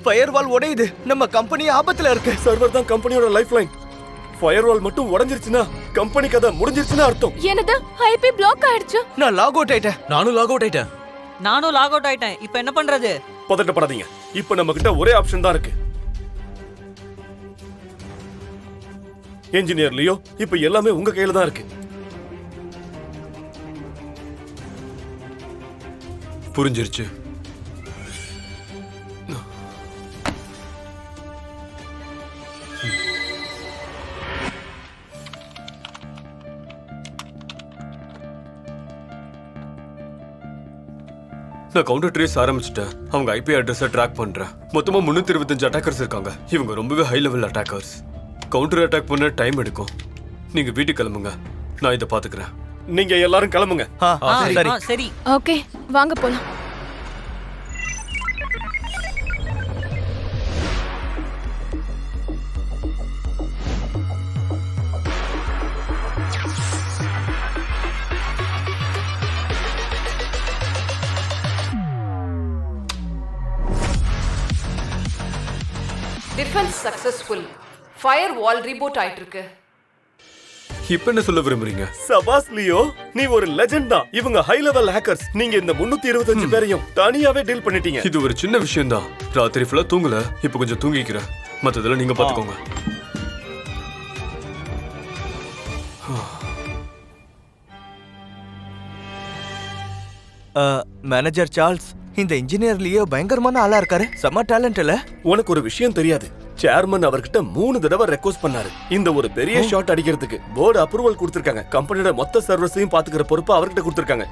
Firewall உடையுது. நம்ம company ஆபத்துல இருக்கு. சர்வர் தான் கம்பெனியோட லைஃப் லைன். ஃபயர்வால் மட்டும் உடைஞ்சிருச்சுன்னா கம்பெனி கதை முடிஞ்சிருச்சுன்னு அர்த்தம். என்னது ஐபி பிளாக் ஆயிடுச்சு. நான் லாக் அவுட் ஆயிட்டேன். நானும் லாக் அவுட் ஆயிட்டேன். நானும் லாக் அவுட் ஆயிட்டேன். இப்போ என்ன பண்றது? பதட்டப்படாதீங்க. இப்போ நம்ம கிட்ட ஒரே ஆப்ஷன் தான் இருக்கு. என்ஜினியர் லியோ, இப்போ எல்லாமே உங்க கையில தான் இருக்கு. புரிஞ்சிருச்சு. நான் கவுண்டர் ட்ரேஸ் ஆரம்பிச்சிட்டேன். அவங்க ஐபி அட்ரஸை ட்ராக் பண்றேன். மொத்தமா 325 அட்டாக்கர்ஸ் இருக்காங்க. இவங்க ரொம்பவே high level attackers. Counter attack பண்ண டைம் எடுக்கும். நீங்க வீட்டுக்கு கிளம்புங்க, நான் இதை பாத்துக்கிறேன். நீங்க எல்லாரும் கிளம்புங்க. சரி சரி. ஓகே வாங்க போலாம். Defence successful. ஃபயர் வால் ரீபூட் ஆயிட்டு இருக்கு. இப்ப என்ன சொல்ல விரும்புறீங்க? சபாஸ் லியோ, நீ ஒரு லெஜெண்ட் தான். இவங்க ஹை லெவல் ஹேக்கர்ஸ். நீங்க இந்த 325 பேரையும் தனியாவே டீல் பண்ணிட்டீங்க. இது ஒரு சின்ன விஷயம் தான். ராத்திரி ஃபுல்லா தூங்கல, இப்ப கொஞ்சம் தூங்கிக்கிறேன். மத்ததெல்லாம் நீங்க பாத்துக்கோங்க. மேனேஜர் சார்ல்ஸ், இந்த இன்ஜினியர் லியோ பயங்கரமான ஆளா இருக்காரு. செம்ம டேலண்ட் இல்ல? உனக்கு ஒரு விஷயம் தெரியாது. சேர்மன் அவர்கிட்ட 3 தடவை ரெக்வெஸ்ட் பண்ணாரு. இந்த ஒரு பெரிய ஷாட் அடிக்கிறதுக்கு போர்டு அப்ரூவல் கொடுத்திருக்காங்க. கம்பெனியோட மொத்த சர்வீஸையும் பாத்துக்கிற பொறுப்பு அவர்கிட்ட கொடுத்திருக்காங்க.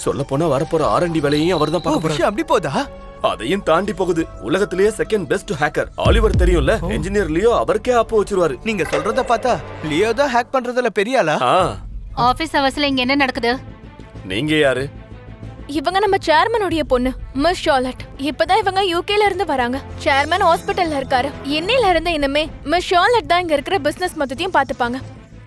சொல்ல போனா வரப்போற R&D வேலையையும் அவர் தான் பார்க்க போறாரு. விஷயம் அப்படி போதா? அதையும் தாண்டி போகுது. உலகத்திலேயே செகண்ட் பெஸ்ட் ஹேக்கர் ஆலிவர் தெரியும்ல. என்ஜினியர் லியோ அவருக்கே ஆப்பு வச்சிருவாரு. நீங்க சொல்றத பார்த்தா லியோ தான் ஹேக் பண்றதுல பெரிய ஆளா? ஆபீஸ் அவர்ஸ்ல இங்க என்ன நடக்குது? நீங்க யாரு? இவங்க நம்ம சேர்மனுடைய பொண்ணு மிஸ் ஷார்லட். இப்பதான் இவங்க யூகேல இருந்து வராங்க. சேர்மன் ஹாஸ்பிடல்ல இருக்காரு. இன்னையில இருந்து இனிமே மிஸ் ஷார்லட் தான் இங்க இருக்கிற பிசினஸ் மொத்தத்தையும் பாத்துப்பாங்க.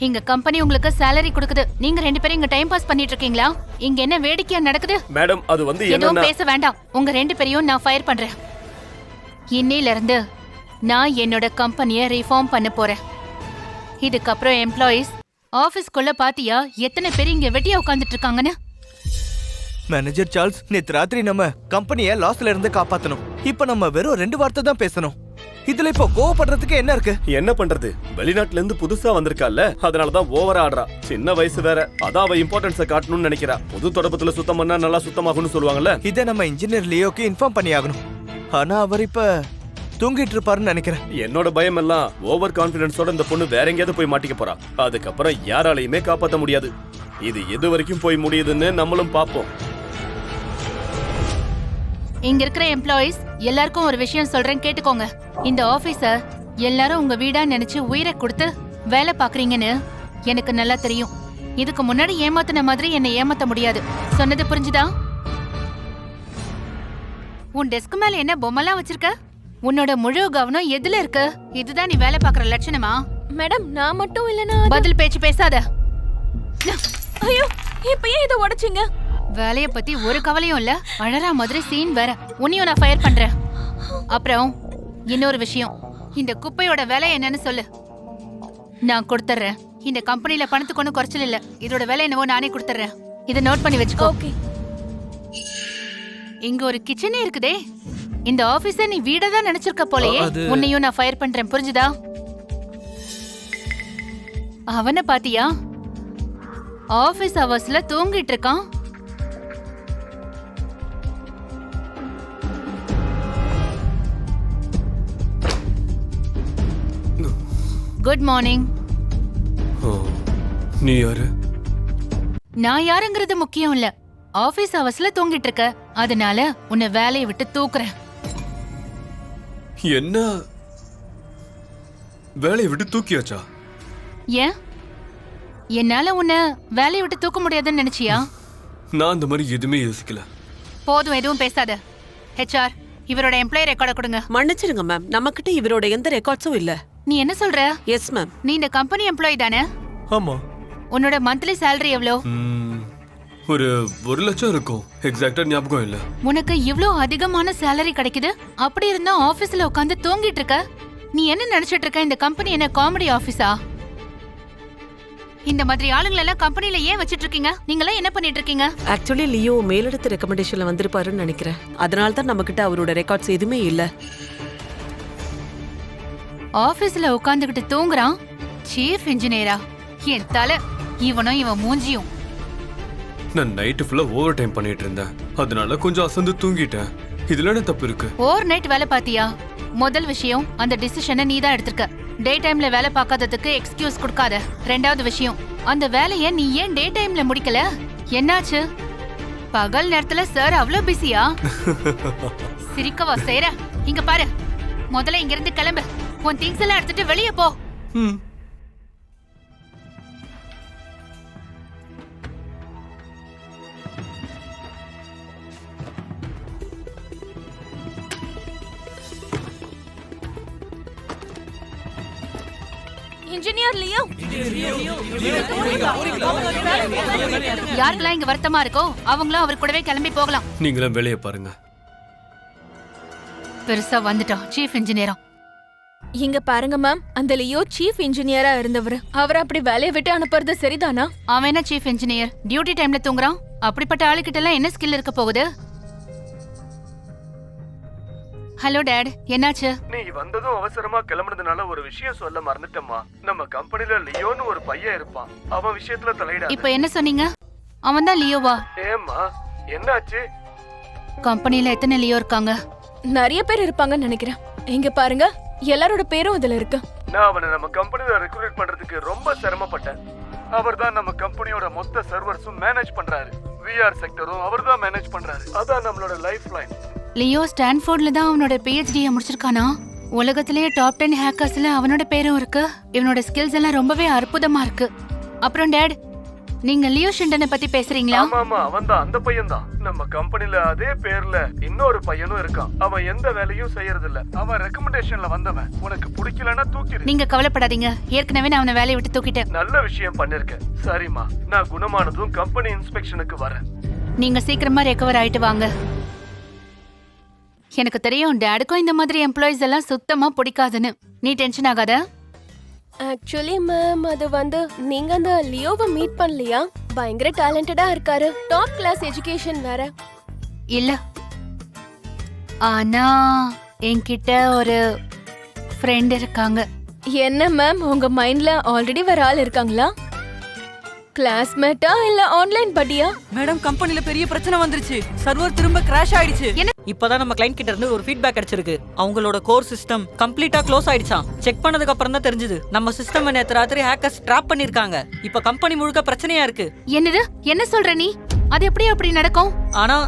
இங்க கம்பெனி உங்களுக்கு salary கொடுக்குது. நீங்க 2 பேரும் இங்க டைம் பாஸ் பண்ணிட்டு இருக்கீங்களா? இங்க என்ன வேடிக்கையா நடக்குது? மேடம், அது வந்து எதுவும் என்னன்னா பேச வேண்டாம். உங்க 2 பேரையும் நான் ஃபயர் பண்றேன். இன்னையில இருந்து நான் என்னோட கம்பெனியை ரீஃபார்ம் பண்ண போறேன். இதுக்கப்புறம் எம்ப்ளாயீஸ் ஆபீஸ்க்குள்ள பாத்தியா எத்தனை பேர் இங்க வெட்டியா உட்கார்ந்துட்டு இருக்காங்கன்னு? மேனேஜர் சார்ல்ஸ், நேத்து ராத்திரி நம்ம கம்பெனியை லாஸ்ல இருந்து காப்பாத்தணும். இப்ப நம்ம வெறும் 2 வார்த்தை தான் பேசணும். இதுல இப்போ கோவப்படுறதுக்கு என்ன இருக்கு? என்ன பண்றது? வெளிநாட்டுல இருந்து புதுசா வந்திருக்கால, அதனாலதான் ஓவரா ஆடுறா. சின்ன வயசு வேற, அதான் அவ இம்பார்ட்டன்ஸ காட்டணும்னு நினைக்கிறா. புது தொடப்பத்துல சுத்தம் பண்ணா நல்லா சுத்தமாகும்னு சொல்லுவாங்கல்ல. இதை நம்ம இன்ஜினியர் லியோக்கு இன்ஃபார்ம் பண்ணி ஆகணும். ஆனா அவர் இப்ப தூங்கிட்டு இருப்பாருன்னு நினைக்கிறேன். என்னோட பயம் எல்லாம் ஓவர் கான்பிடன்ஸோட இந்த பொண்ணு வேற எங்கேயாவது போய் மாட்டிக்க போறா. அதுக்கப்புறம் யாராலையுமே காப்பாத்த முடியாது. இது எது வரைக்கும் போய் முடியுதுன்னு நம்மளும் பாப்போம். இங்க இருக்கிற எம்ப்ளாயீஸ் எல்லாருக்கும் ஒரு விஷயம் சொல்றேன், கேட்டுக்கோங்க. இந்த ஆபீஸ எல்லாரும் உங்க வீடா நினைச்சு உயிரை கொடுத்து வேலை பாக்குறீங்கன்னு எனக்கு நல்லா தெரியும். இதுக்கு முன்னாடி ஏமாத்தின மாதிரி என்னை ஏமாத்த முடியாது. சொன்னது புரிஞ்சுதா? உன் டெஸ்க் மேல என்ன பொம்மைலாம் வச்சிருக்க? உன்னோட முழு கவனம் எதுல இருக்கு? இதுதான் நீ வேலை பாக்குற லட்சணமா? மேடம், நான் மட்டும் இல்லனா பதில் பேச்சு பேசாத. ஐயோ, இப்ப ஏன் இத உடைச்சீங்க? வேலைய பத்தி ஒரு கவலையும் இல்ல, அழறா மாதிரி சீன் வேற. உன்னையும் நான் ஃபயர் பண்றேன். அப்புறம் இன்னொரு விஷயம், இந்த குப்பையோட வேலை என்னன்னு சொல்லு, நான் கொடுத்துறேன். இந்த கம்பெனில பணத்துக்கு ஒன்னும் குறைச்சல் இல்ல. இதோட வேலை என்னவோ நானே கொடுத்துறேன். இதை நோட் பண்ணி வச்சுக்கோ. ஓகே. இங்க ஒரு கிச்சனே இருக்குதே. இந்த ஆபீஸ நீ வீடதான் நினைச்சிருக்க போலயே. உன்னையும் நான் ஃபயர் பண்றேன், புரிஞ்சுதா? அவனை பாத்தியா? ஆபீஸ் அவர்ஸ்ல தூங்கிட்டு இருக்கான். Good morning. நீ யாரு? நான் யாருங்கிறது முக்கியம் இல்ல. ஆபீஸ் அவர்ஸ்ல தூங்கிட்டு இருக்க, அதனால உன்னை வேலையை விட்டு தூக்குறேன். என்ன வேலையை விட்டு தூக்கியாச்சா? ஏன், என்னால உன்னை வேலையை விட்டு தூக்க முடியாதுன்னு நினைச்சியா? நான் அந்த மாதிரி எதுவுமே யோசிக்கல. போதும், எதுவும் பேசாத. HR, இவரோட எம்ப்ளாயி ரெக்கார்டை கொடுங்க. மன்னிச்சிருங்க மேம், நம்மகிட்ட இவரோட எந்த ரெக்கார்ட்ஸும் இல்ல. நீ என்ன சொல்ற? Yes ma'am. நீ இந்த கம்பெனி எம்ப்ளாயி தானே? ஆமா. உன்னோட மந்த்லி salary எவ்வளோ? ஒரு 1 லட்சம் இருக்கும். எக்ஸாக்டா ஞாபகம் இல்ல. உனக்கு இவ்ளோ அதிகமான சேலரி கிடைக்குது, அப்படி இருந்தா ஆபீஸ்ல உட்காந்து தூங்கிட்டு இருக்க. நீ என்ன நினைச்சிட்டு இருக்க? இந்த கம்பெனி என்ன காமெடி ஆபீஸா? இந்த மாதிரி ஆளுங்களை எல்லாம் கம்பெனில ஏன் வச்சிட்டு இருக்கீங்க? நீங்க எல்லாம் என்ன பண்ணிட்டு இருக்கீங்க? ஆக்சுவலி லியோ மேலிடத்து ரெக்கமெண்டேஷன்ல வந்திருப்பாருன்னு நினைக்கிறேன். அதனால தான் நம்ம கிட்ட அவரோட ரெக்கார்ட்ஸ் எதுவுமே இல்ல. ஆபீஸ்ல உட்காந்துக்கிட்டு தூங்குறான். சீஃப் இன்ஜினியரா? என் தலை. இவனும் இவன் மூஞ்சியும். நான் நைட்டு ஃபுல்லா ஓவர் டைம் பண்ணிட்டு இருந்தேன். அதனால கொஞ்சம் அசந்து தூங்கிட்டேன். இதுல என்ன தப்பு இருக்கு? ஓவர் நைட் வேலை பாத்தியா? முதல் விஷயம், அந்த டிசிஷனை நீ தான் எடுத்திருக்க. டே டைம்ல வேலை பார்க்காததுக்கு எக்ஸ்கியூஸ் கொடுக்காத. ரெண்டாவது விஷயம், அந்த வேலையை நீ ஏன் டே டைம்ல முடிக்கல? என்னாச்சு? பகல் நேரத்துல சார் அவ்வளவு பிஸியா? சிரிக்கவா செய்ற? இங்க பாரு, முதல்ல இங்க இருந்து கிளம்பு. உன் திங்ஸ் எல்லாம் எடுத்துட்டு வெளியே போ. இன்ஜினியர் லியோ, யாருக்கெல்லாம் இங்க வருத்தமா இருக்கோ அவங்களும் அவர் கூடவே கிளம்பி போகலாம். நீங்களும் வேலையை பாருங்க. பெருசா வந்துட்டோம் சீஃப் இன்ஜினியரா. இங்க பாருங்க மேம், அந்த லியோ சீஃப் இன்ஜினியரா இருந்தவர். அவர் அப்படி வேலையை விட்டு அனுப்புறது சரிதானா? அவன் என்ன சீஃப் இன்ஜினியர்? டியூட்டி டைம்ல தூங்குறான். அப்படிப்பட்ட ஆளுகிட்ட எல்லாம் என்ன ஸ்கில் இருக்க போகுது? ஹலோ டாட், என்னாச்சு? நீ வந்ததும் அவசரமா கிளம்புனதுனால ஒரு விஷயம் சொல்ல மறந்துட்டேம்மா. நம்ம கம்பெனில லியோன்னு ஒரு பையன் இருப்பான். அவன் விஷயத்துல தலையிடாத. இப்ப என்ன சொன்னீங்க? அவன் தான் லியோவா? ஏம்மா, என்னாச்சு? கம்பெனில எத்தனை லியோ இருக்காங்க? நிறைய பேர் இருப்பாங்கன்னு நினைக்கிறேன். இங்க பாருங்க, எல்லாரோட பேரும் இதுல இருக்கு. நான் அவனை நம்ம கம்பெனில ரெக்ரூட் பண்றதுக்கு ரொம்ப சிரமப்பட்டேன். அவர்தான் நம்ம கம்பெனியோட மொத்த சர்வர்ஸும் மேனேஜ் பண்றாரு. விஆர் செக்டரும் அவர்தான் மேனேஜ் பண்றாரு. அதான் நம்மளோட லைஃப் லைன். லியோ ஸ்டான்ஃபோர்ட்ல தான் அவனோட PhD முடிச்சிருக்கானா? உலகத்திலேயே டாப் 10 ஹேக்கர்ஸ்ல அவனோட பேரும் இருக்கு. இவனோட ஸ்கில்ஸ் எல்லாம் ரொம்பவே அற்புதமா இருக்கு. அப்புறம் டாட், நீங்க லியோ ஷிண்டனை பத்தி பேசுறீங்களா? ஆமா, அவன்தான் அந்த பையன் தான். நம்ம கம்பெனில அதே பேர்ல இன்னொரு பையனும் இருக்கான். அவன் எந்த வேலையும் செய்யறது இல்ல. அவன் ரெக்கமெண்டேஷன்ல வந்தவன். உனக்கு பிடிக்கலன்னா தூக்கிடு. நீங்க கவலைப்படாதீங்க, ஏற்கனவே நான் அவனை வேலையை விட்டு தூக்கிட்டேன். நல்ல விஷயம் பண்ணிருக்கேன். சரிம்மா, நான் குணமானதும் கம்பெனி இன்ஸ்பெக்ஷனுக்கு வரேன். நீங்க சீக்கிரமா ரெக்கவர் ஆயிட்டு வாங்க. எனக்கு தெரியும் டாடுக்கும் இந்த மாதிரி எம்ப்ளாயிஸ் எல்லாம் சுத்தமா பிடிக்காதுன்னு. நீ டென்ஷன் ஆகாத. ஆக்சுவலி மேம், அது வந்து நீங்க அந்த லியோவை மீட் பண்ணலையா? பயங்கர டேலண்டடா இருக்காரு. டாப் கிளாஸ் எஜுகேஷன் வேற. இல்ல, ஆனா என்கிட்ட ஒரு ஃப்ரெண்ட் இருக்காங்க. என்ன மேம், உங்க மைண்ட்ல ஆல்ரெடி வேற ஆள் இருக்காங்களா? கிளாஸ்மேட்டா இல்ல ஆன்லைன் படியா? மேடம், கம்பெனில பெரிய பிரச்சனை வந்துருச்சு. சர்வர் திரும்ப கிராஷ் ஆயிடுச்சு. இப்பதான் நம்ம கிளையண்ட் கிட்ட இருந்து ஒரு ஃபீட்பேக் கிடைச்சிருக்கு. அவங்களோட கோர் சிஸ்டம் கம்ப்ளீட்டா க்ளோஸ் ஆயிடுச்சாம். செக் பண்ணதுக்கு அப்புறம் தான் தெரிஞ்சது நம்ம சிஸ்டம் நேத்து ராத்திரி ஹேக்கர்ஸ் ட்ராப் பண்ணிருக்காங்க. இப்ப கம்பெனி முழுக்க பிரச்சனையா இருக்கு. என்னது? என்ன சொல்ற நீ? அது எப்படி அப்படி நடக்கும்? ஆனா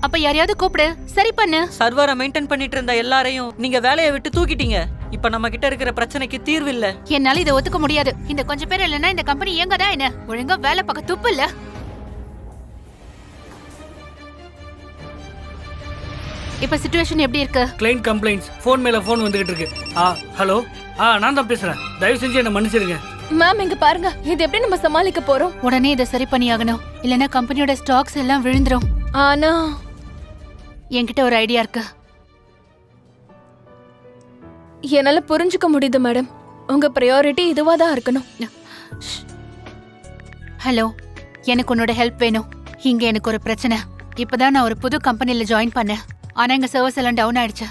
அப்ப யாரையாவது கூப்பிடு, சரி பண்ணு. சர்வரை மெயின்டைன் பண்ணிட்டு இருந்த எல்லாரையும் நீங்க வேலையை விட்டு தூக்கிட்டீங்க. இப்ப நம்ம கிட்ட இருக்கிற பிரச்சனைக்கு தீர்வு இல்ல. என்னால இதை ஒத்துக்க முடியாது. இந்த கொஞ்சம் பேர் இல்லைன்னா இந்த கம்பெனி இயங்கதா என்ன? ஒழுங்கா வேலை பார்க்க துப்பு இல்ல. இப்ப சிச்சுவேஷன் எப்படி இருக்கு? கிளைண்ட் கம்ப்ளைண்ட்ஸ் ஃபோன் மேல ஃபோன் வந்துகிட்டு இருக்கு. ஹலோ, நான் தான் பேசுறேன். தயவு செஞ்சு என்ன மன்னிச்சிருங்க. மேம், இங்க பாருங்க, இது எப்படி நம்ம சமாளிக்க போறோம்? உடனே இதை சரி பண்ணியாகணும், இல்லைன்னா கம்பெனியோட ஸ்டாக்ஸ் எல்லாம் விழுந்துரும். ஆனா என்கிட்ட ஒரு ஐடியா இருக்கு. என்னால புரிஞ்சுக்க முடியுது மேடம். உங்க பிரையாரிட்டி இதுவா தான் இருக்கணும். ஹலோ, எனக்கு உன்னோட ஹெல்ப் வேணும். இங்க எனக்கு ஒரு பிரச்சனை. இப்பதான் நான் ஒரு புது கம்பெனில ஜாயின் பண்ணேன். ஆனா எங்க சர்வர்ஸ் எல்லாம் டவுன் ஆயிடுச்சு.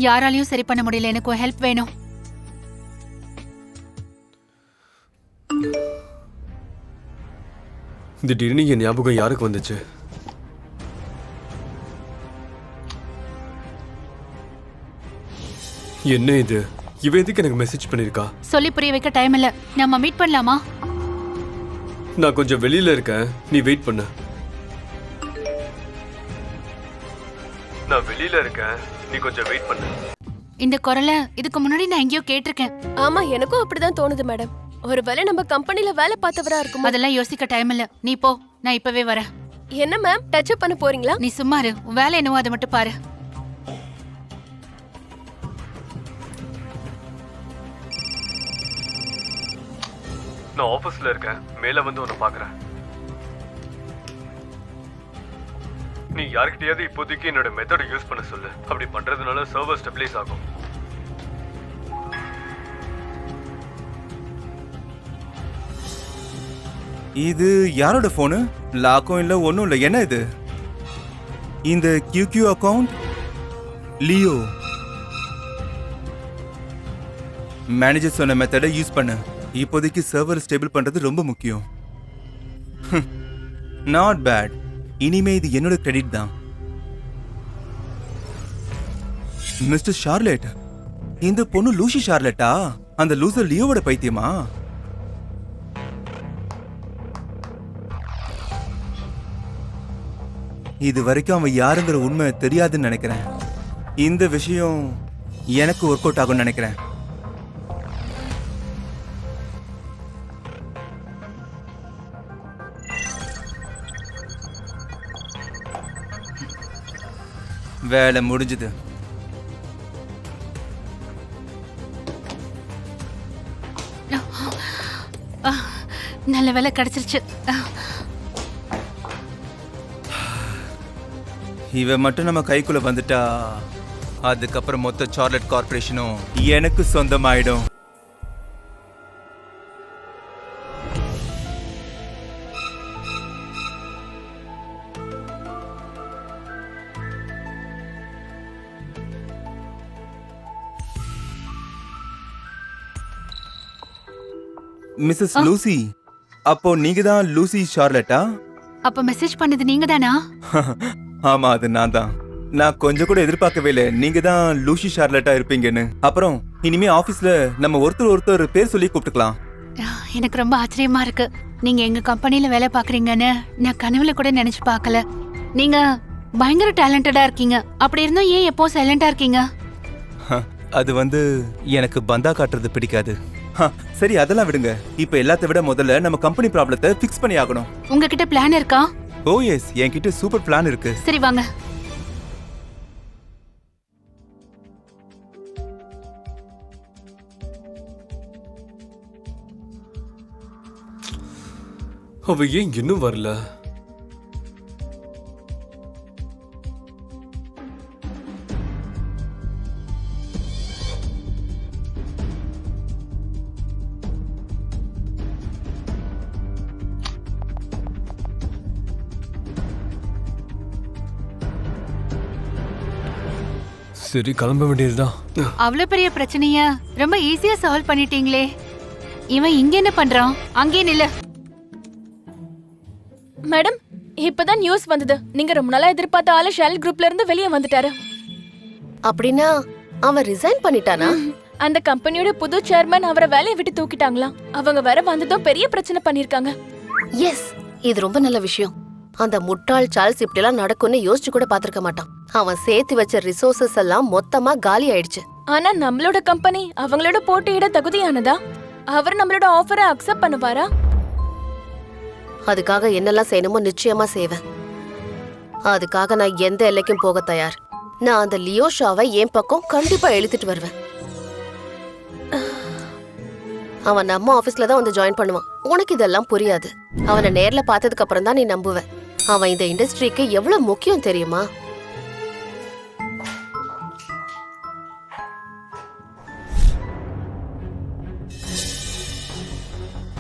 யாராலையும் சரி பண்ண முடியல. எனக்கு ஹெல்ப் வேணும். திடீர்னு என் ஞாபகம் யாருக்கு வந்துச்சு? என்ன இது? இவ எதுக்கு எனக்கு மெசேஜ் பண்ணிருக்கா? சொல்லி புரிய வைக்க டைம் இல்ல. நம்ம மீட் பண்ணலாமா? நான் கொஞ்சம் வெளியில இருக்கேன், நீ வெயிட் பண்ணு. நான் வெளியில இருக்கேன், நீ கொஞ்சம் வெயிட் பண்ணு. இந்த குரலை இதுக்கு முன்னாடி நான் எங்கேயோ கேட்டிருக்கேன். ஆமா, எனக்கும் அப்படிதான் தோணுது மேடம். ஒருவேளை நம்ம கம்பெனில வேலை பார்த்தவரா இருக்கும். அதெல்லாம் யோசிக்க டைம் இல்ல. நீ போ, நான் இப்பவே வரேன். என்ன மேம், டச் அப் பண்ண போறீங்களா? நீ சும்மா இரு. உன் வேலை என்னவோ அதை மட்டும் பாரு. நான் ஆபீஸ்ல இருக்கேன், மேல வந்து உன்னை பாக்குறேன். நீ யார்கிட்டயாவது இப்போதைக்கு என்னோட மெத்தட் யூஸ் பண்ண சொல்லு. அப்படி பண்றதுனால சர்வர் ஸ்டெபிலைஸ் ஆகும். இது யாரோட போனு? லாக்கும் இல்ல ஒன்றும் இல்லை. என்ன இது? இந்த QQ அக்கவுண்ட் லியோ. மேனேஜர் சொன்ன மெத்தடை யூஸ் பண்ணு. இப்போதைக்கு சர்வர் ஸ்டேபிள் பண்றது ரொம்ப முக்கியம். Not bad. இனிமே இது என்னோட கிரெடிட் தான். மிஸ்டர் ஷார்லெட், இந்த பொண்ணு லூசி ஷார்லெட்டா? அந்த லூசர் லியோவோட பைத்தியமா? இது வரைக்கும் அவன் யாருங்கிற உண்மை தெரியாதுன்னு நினைக்கிறேன். இந்த விஷயம் எனக்கு ஒர்க் அவுட் ஆகும்னு நினைக்கிறேன். வேலை முடிஞ்சது. நல்ல வேலை கிடைச்சிருச்சு. இவ மட்டும் நம்ம கைக்குள்ள வந்துட்டா அதுக்கப்புறம் மொத்த சார்லட் கார்பரேஷனும் எனக்கு சொந்தமாயிடும். மிஸ்ஸஸ் லூசி, அப்போ நீங்க தான் லூசி ஷார்லட்டா? அப்ப மெசேஜ் பண்ணது நீங்க தானா? ஆமா, அது நான் தான். நான் கொஞ்சம் கூட எதிர்பார்க்கவே இல்லை நீங்க தான் லூசி ஷார்லட்டா இருப்பீங்கன்னு. அப்புறம் இனிமே ஆபீஸ்ல நம்ம ஒருத்தர் பேர் சொல்லி கூப்பிட்டுக்கலாம். எனக்கு ரொம்ப ஆச்சரியமா இருக்கு. நீங்க எங்க கம்பெனில வேலை பாக்குறீங்கன்னு நான் கனவுல கூட நினைச்சு பார்க்கல. நீங்க பயங்கர டேலண்டடா இருக்கீங்க. அப்படி இருந்தும் ஏன் எப்போ சைலண்டா இருக்கீங்க? அது எனக்கு பந்தா காட்டுறது பிடிக்காது. சரி, அதெல்லாம் விடுங்க. இப்ப எல்லாத்த விட முதல்ல நம்ம கம்பெனி ப்ராப்ளத்தை ஃபிக்ஸ் பண்ணி ஆகணும். உங்ககிட்ட பிளான் இருக்கா? ஓ எஸ், என்கிட்ட சூப்பர் பிளான் இருக்கு. சரி வாங்க. அவ ஏன் இன்னும் வரல? சரி, கிளம்ப வேண்டியதுதான். அவ்வளவு பெரிய பிரச்சனைய ரொம்ப ஈஸியா சால்வ் பண்ணிட்டீங்களே. இவன் இங்க என்ன பண்றான்? அங்கே நில்லு. மேடம், இப்பதான் நியூஸ் வந்தது. நீங்க ரொம்ப நாளா எதிர்பார்த்த ஆளு ஷெல் குரூப்ல இருந்து வெளியே வந்துட்டாரு. அப்படின்னா அவன் ரிசைன் பண்ணிட்டானா? அந்த கம்பெனியோட புது சேர்மன் அவரை வேலையை விட்டு தூக்கிட்டாங்களாம். அவங்க வர வந்ததும் பெரிய பிரச்சனை பண்ணிருக்காங்க. எஸ், இது ரொம்ப நல்ல விஷயம். அந்த முட்டாள் சார்ல்ஸ் இப்படி எல்லாம் நடக்கும்னு யோசிச்சு கூட பாத்திருக்க மாட்டான். அவன் சேர்த்து வச்ச ரிசோர்சஸ் எல்லாம் மொத்தமா காலி ஆயிடுச்சு. ஆனா நம்மளோட கம்பெனி அவங்களோட போட்டியிட தகுதியானதா? அவர் நம்மளோட ஆஃபரை அக்செப்ட் பண்ணுவாரா? அதுக்காக என்னெல்லாம் செய்யணுமோ நிச்சயமா செய்வேன். அதுக்காக நான் எந்த எல்லைக்கும் போக தயார். நான் அந்த லியோ ஷாவை என் பக்கம் கண்டிப்பா இழுத்துட்டு வருவேன். அவன் நம்ம ஆபீஸ்ல தான் வந்து ஜாயின் பண்ணுவான். உனக்கு இதெல்லாம் புரியாது. அவனை நேர்ல பார்த்ததுக்கு அப்புறம் தான் நீ நம்புவ. அவன் இந்த இண்டஸ்ட்ரிக்கு எவ்வளவு முக்கியம் தெரியுமா?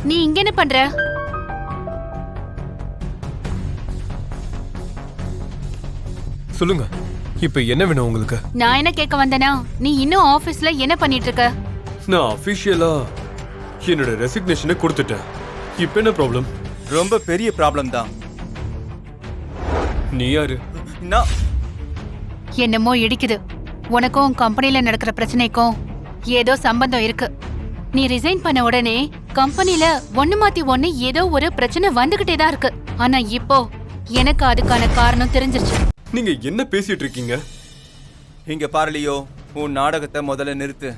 நீ இங்க என்ன பண்ற? சொல்லுங்க, இப்ப என்ன வேணும் உங்களுக்கு? நான் என்ன கேட்க வந்தேனா, நீ இன்னும் ஆபீஸ்ல என்ன பண்ணிட்டு இருக்க? நான் அபிஷியலா என்னோட ரெசிக்னேஷனை கொடுத்துட்டேன். இப்ப என்ன ப்ராப்ளம்? ரொம்ப பெரிய ப்ராப்ளம் தான். நீ யாரு? நான் என்னமோ இடிக்குது. உனக்கும் கம்பெனில நடக்கிற பிரச்சனைக்கும் ஏதோ சம்பந்தம் இருக்கு. நீ ரிசைன் பண்ண உடனே கம்பெனில ஒண்ணு மாத்தி ஒண்ணு ஏதோ ஒரு பிரச்சனை வந்துகிட்டே தான் இருக்கு. ஆனா இப்போ எனக்கு அதுக்கான காரணம் தெரிஞ்சிருச்சு. நீங்க என்ன பேசிட்டு இருக்கீங்க? இங்க பாரலியோ, உன் நாடகத்தை முதல்ல நிறுத்து.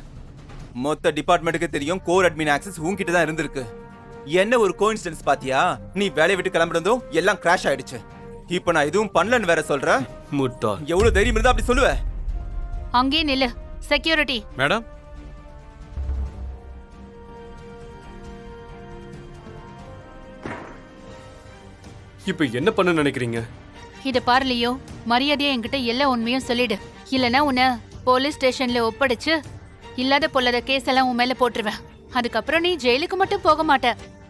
மொத்த டிபார்ட்மெண்ட்டுக்கு தெரியும் கோர் அட்மின் ஆக்சஸ் உன்கிட்ட தான் இருந்திருக்கு. என்ன ஒரு கோஇன்சிடென்ஸ் பாத்தியா? நீ வேலையை விட்டு கிளம்புறதும் எல்லாம் கிராஷ் ஆயிடுச்சு. இப்போ நான் எதுவும் பண்ணலன்னு வேற சொல்ற? முட்டா, எவ்வளவு தைரியம் இருந்தா அப்படி சொல்லுவ? அங்கே நில்லு. Security madam. இப்ப என்ன பண்ண நினைக்கிறீங்க? இத பாரு லியோ, மரியாதையா என்கிட்ட எல்லா உண்மையும் சொல்லிடு. இல்லனா உன்னை போலீஸ் ஸ்டேஷன்ல ஒப்படைச்சு இல்லாத பொல்லாத கேஸ் எல்லாம் உன் மேல போட்டுருவேன். அதுக்கப்புறம் நீ ஜெயிலுக்கு மட்டும் போக மாட்ட,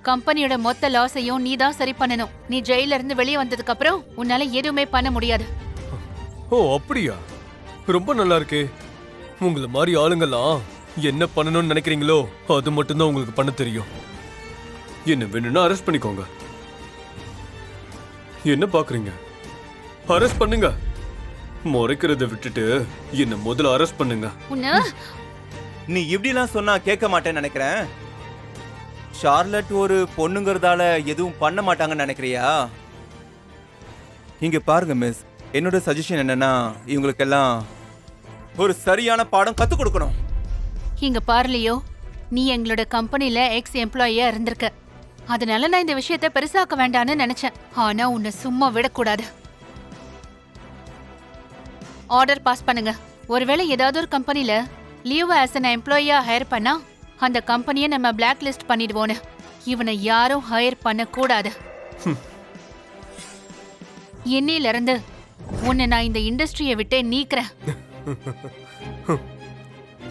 கம்பெனியோட மொத்த லாஸையும் நீ தான் சரி பண்ணணும். நீ ஜெயில இருந்து வெளியே வந்ததுக்கு அப்புறம் உன்னால எதுவுமே பண்ண முடியாது. ஓ அப்படியா? ரொம்ப நல்லா இருக்கே. உங்களை மாதிரி ஆளுங்கெல்லாம் என்ன பண்ணணும்னு நினைக்கிறீங்களோ அது மட்டும்தான் உங்களுக்கு பண்ண தெரியும். என்ன வேணும்னா அரெஸ்ட் பண்ணிக்கோங்க. என்ன பாக்குறீங்க? அரெஸ்ட் பண்ணுங்க. முறைக்கிறத விட்டுட்டு என்ன முதல்ல அரெஸ்ட் பண்ணுங்க. உன்ன நீ இப்படிலாம் சொன்னா கேட்க மாட்டேன்னு நினைக்கிறேன். ஷார்லட் ஒரு பொண்ணுங்கிறதால எதுவும் பண்ண மாட்டாங்கன்னு நினைக்கிறியா? இங்க பாருங்க மிஸ், என்னோட சஜஷன் என்னன்னா இவங்களுக்கெல்லாம் ஒரு சரியான பாடம் கத்து கொடுக்கணும். இங்க பாரு லியோ, நீ எங்களோட கம்பெனில எக்ஸ் எம்ப்ளாயியா இருந்திருக்க. அதனால நான் இந்த விஷயத்தை பெருசாக்க வேண்டாம்னு நினைச்சேன். ஆனா உன்னை சும்மா விடக்கூடாது. ஆர்டர் பாஸ் பண்ணுங்க. ஒருவேளை ஏதாவது ஒரு கம்பெனில லியோவை ஆஸ் அன் எம்ப்ளாயியா ஹையர் பண்ணா அந்த கம்பெனியை நம்ம பிளாக் லிஸ்ட் பண்ணிடுவோன்னு. இவனை யாரும் ஹையர் பண்ண கூடாது. இன்னையில இருந்து உன்னை நான் இந்த இண்டஸ்ட்ரியை விட்டே நீக்கிறேன்.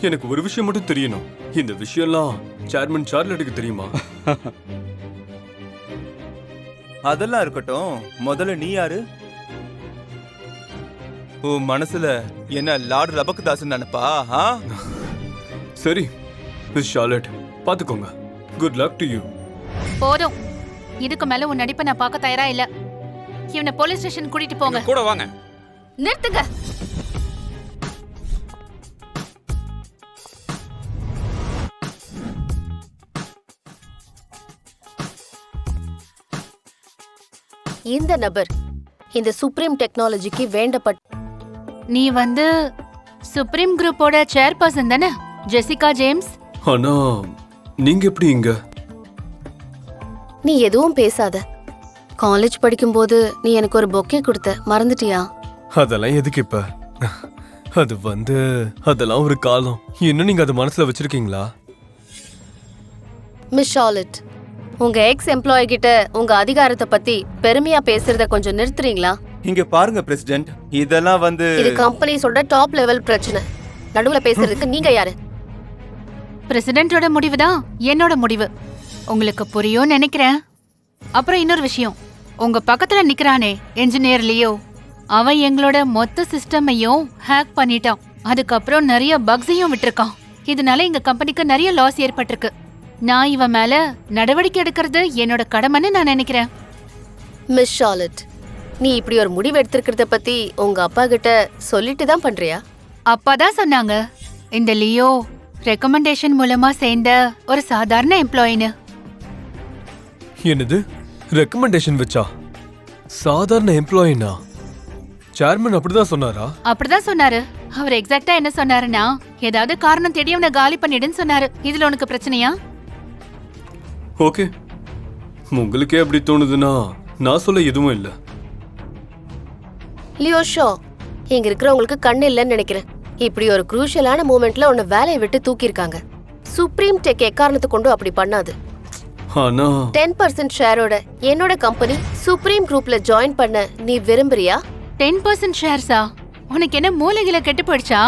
எனக்கு ஒரு விஷயம் மட்டும் தெரியணும். இந்த விஷயம்லாம் சேர்மன் சார்லட்டுக்கு தெரியுமா? அதெல்லாம் இருக்கட்டும், முதல்ல நீ யாரு? உன் மனசுல என்ன லார்ட் ரபக்தாஸ் நினைப்பா? சரி மிஸ் ஷார்லட், பாத்துக்கோங்க. Good luck to you. போதும், இதுக்கு மேல உன் நடிப்பை நான் பார்க்க தயாரா இல்ல. இவனை போலீஸ் ஸ்டேஷன் கூட்டிட்டு போங்க. கூட வாங்க. நிறுத்துங்க. இந்த நபர் இந்த சுப்ரீம் டெக்னாலஜிக்கு வேண்டப்பட்ட நீ சுப்ரீம் குரூப்போட சேர்பர்சன் தானே, ஜெசிகா ஜேம்ஸ்? ஆனா நீங்க எப்படி இங்க? நீ எதுவும் பேசாத. காலேஜ் படிக்கும்போது நீ எனக்கு ஒரு பொக்கே கொடுத்த, மறந்துட்டியா? அதெல்லாம் எதுக்கு இப்ப? அது அதெல்லாம் ஒரு காலம். இன்னும் நீங்க அதை மனசுல வச்சிருக்கீங்களா? மிஸ் ஷார்லட், உங்க எக்ஸ் எம்ப்ளாயி கிட்ட உங்க அதிகாரத்தை பத்தி பெருமையா பேசுறத கொஞ்சம் நிறுத்துறீங்களா? இங்க பாருங்க பிரசிடென்ட், இதெல்லாம் இது கம்பெனிஸோட டாப் லெவல் பிரச்சனை. நடுவுல பேசுறதுக்கு நீங்க யாரு? பிரசிடென்ட்டோட முடிவு தான் என்னோட முடிவு. உங்களுக்கு புரியும் நினைக்கிறேன். அப்புறம் இன்னொரு விஷயம், உங்க பக்கத்துல நிக்கிறானே என்ஜினியர் லியோ, அவன் எங்களோட மொத்த சிஸ்டமையும் ஹேக் பண்ணிட்டான். அதுக்கப்புறம் நிறைய பக்ஸையும் விட்டுருக்கான். இதனால எங்க கம்பெனிக்கு நிறைய லாஸ் ஏற்பட்டிருக்கு. நான் இவன் மேல நடவடிக்கை எடுக்கிறது என்னோட கடமைன்னு நான் நினைக்கிறேன். மிஸ் ஷார்லட், நீ இப்படி ஒரு முடிவு எடுத்திருக்கிறத பத்தி உங்க அப்பா கிட்ட சொல்லிட்டு தான் பண்றியா? அப்பாதான் சொன்னாங்க இந்த லியோ ரெக்கமெண்டேஷன் மூலமா சேர்ந்த ஒரு சாதாரண எம்ப்ளாயின்னு. என்னது ரெக்கமெண்டேஷன் வச்சா? சாதாரண எம்ப்ளாயினா? சேர்மன் அப்படிதான் சொன்னாரா? அப்படிதான் சொன்னாரு. அவர் எக்ஸாக்ட்டா என்ன சொன்னாருன்னா, ஏதாவது காரணம் தேடி அவனை காலி பண்ணிடுன்னு சொன்னாரு. இதுல உனக்கு பிரச்சனையா? ஓகே, உங்களுக்கே அப்படி தோணுதுன்னா நான் சொல்ல எதுவும் இல்ல. லியோ ஷோ, இங்க இருக்கிறவங்களுக்கு கண்ணு இல்லைன்னு நினைக்கிறேன். இப்படி ஒரு குரூஷியலான மூமெண்ட்ல உன்னை வேலையை விட்டு தூக்கியிருக்காங்க. சுப்ரீம் டெக் எக்காரணத்தை கொண்டு அப்படி பண்ணாது. ஆனா 10% ஷேரோட என்னோட கம்பெனி சுப்ரீம் குரூப்ல ஜாயின் பண்ண நீ விரும்புறியா? 10% ஷேர்ஸா? உனக்கு என்ன மூளைகளை கெட்டு போயிடுச்சா?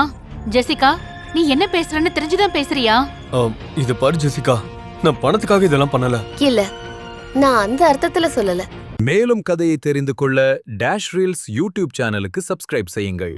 ஜெசிகா, நீ என்ன பேசுறன்னு தெரிஞ்சுதான் பேசுறியா? இது பாரு ஜெசிகா, நான் பணத்துக்காக இதெல்லாம் பண்ணல. இல்ல, நான் அந்த அர்த்தத்துல சொல்லல. மேலும் கதையை தெரிந்து கொள்ள டேஷ் ரீல்ஸ் யூடியூப் சேனலுக்கு சப்ஸ்கிரைப் செய்யுங்கள்.